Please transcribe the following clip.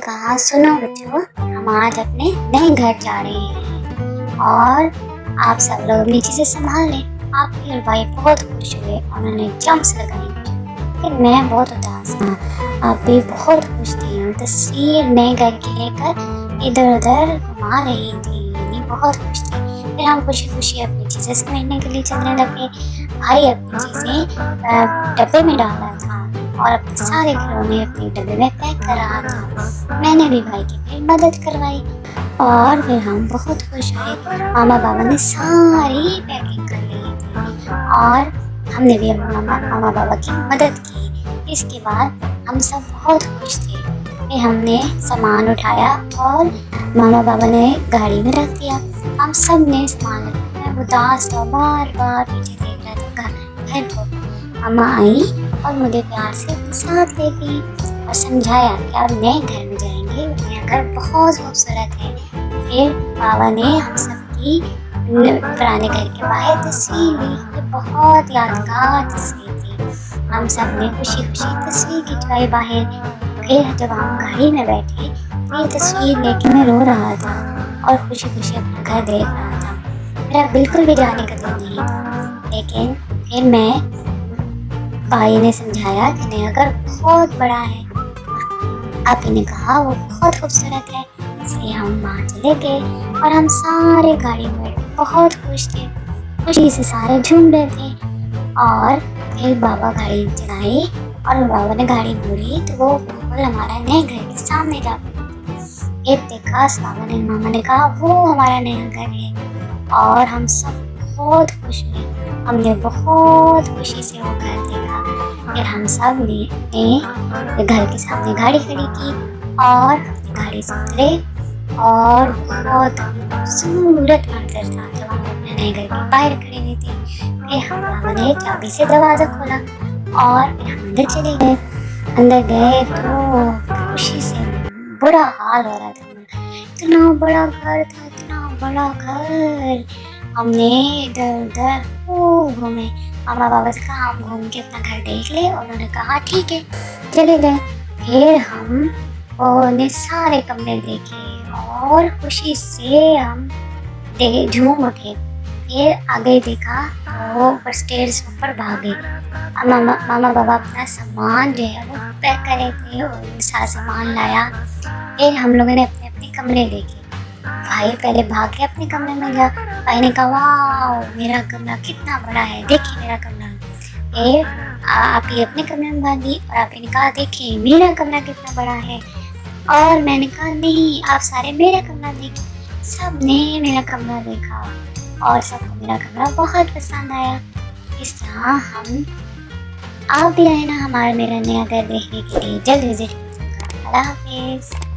कहा, सुनो बच्चों, हम आज अपने नए घर जा रहे हैं और आप सब लोग अपनी चीजें संभाल लें। आपके और भाई बहुत खुश हुए, उन्होंने जंप्स लगाई, लेकिन मैं बहुत उदास था। आप भी बहुत खुश थी और तस्वीर नए घर की लेकर इधर उधर घुमा रही थी, यानी बहुत खुश थी। फिर हम खुशी खुशी अपनी चीजें समेटने के लिए चलने लगे। भाई अपनी चीजें डब्बे में डाल रहा था और अपने सारे खिलौने अपने डब्बे में पैक कर रहा था। मैंने भी भाई की फिर मदद करवाई और फिर हम बहुत खुश हुए। मामा बाबा ने सारी पैकिंग कर ली थी और हमने भी मामा बाबा की मदद की। इसके बाद हम सब बहुत खुश थे। फिर हमने सामान उठाया और मामा बाबा ने गाड़ी में रख दिया। हम सब ने सामान रखा। मैं उदास था, बार बार पीछे देख रहा था घर को। मामा आई और मुझे प्यार से अपने साथ ले गई और समझाया कि आप नए घर में जाएंगे, नया घर बहुत खूबसूरत है। फिर बाबा ने हम सबकी पुराने घर के बाहर तस्वीर ली, ये बहुत यादगार तस्वीर थी। हम सब ने खुशी खुशी तस्वीर खिंचवाई बाहर। फिर जब हम गाड़ी में बैठे तो ये तस्वीर लेके मैं रो रहा था और खुशी खुशी अपना घर देख रहा था। मेरा बिल्कुल भी जाने का दिल नहीं था, लेकिन फिर मैं भाई ने समझाया कि नया घर बहुत बड़ा है। आपी ने कहा वो बहुत खूबसूरत है, इसलिए हम वहाँ चले गए और हम सारे गाड़ी में बहुत खुश थे। खुशी से सारे झूम रहे थे और फिर बाबा गाड़ी चलाई और बाबा ने गाड़ी मोड़ी तो वो बिल्कुल हमारा नए घर के सामने जा पड़ी। एक देखा, बाबा ने मामा ने कहा वो हमारा नया घर है और हम सब बहुत खुश हुए। हमने बहुत खुशी से वो घर देखा। फिर हम सब ने घर के सामने गाड़ी खड़ी की और अपनी गाड़ी से उतरे और बहुत खूबसूरत मंजर था जब हम अपने नए घर के बाहर खड़े हुए थे। फिर हम बाबा ने चाबी से दरवाज़ा खोला और फिर हम अंदर चले गए। अंदर गए तो खुशी से बुरा हाल हो रहा था। इतना बड़ा घर था, इतना बड़ा घर। हमने इधर उधर खूब घूमे। मामा बाबा से कहा हम घूम के अपना घर देख ले, उन्होंने कहा ठीक है, चले गए। फिर हम ने सारे कमरे देखे और खुशी से हम झूम उठे। फिर आगे देखा तो ऊपर स्टेयर्स ऊपर भागे। मामा बाबा अपना सामान जो है वो पैक कर रहे थे और सारा सामान लाया। फिर हम लोगों ने अपने अपने कमरे देखे। भाई पहले भाग के अपने कमरे में गया। भाई ने कहा वाह मेरा कमरा कितना बड़ा है, देखिए मेरा कमरा। फिर आप ही अपने कमरे में भागी और आप ही ने कहा देखिए मेरा कमरा कितना बड़ा है। और मैंने कहा नहीं, आप सारे मेरा कमरा देखिए। सब ने मेरा कमरा देखा और सबको मेरा कमरा बहुत पसंद आया। इस तरह हम आप भी आए ना हमारा मेरा नया घर देखने के लिए। जल्द विजिट कीजिएगा। अल्लाह हाफिज़।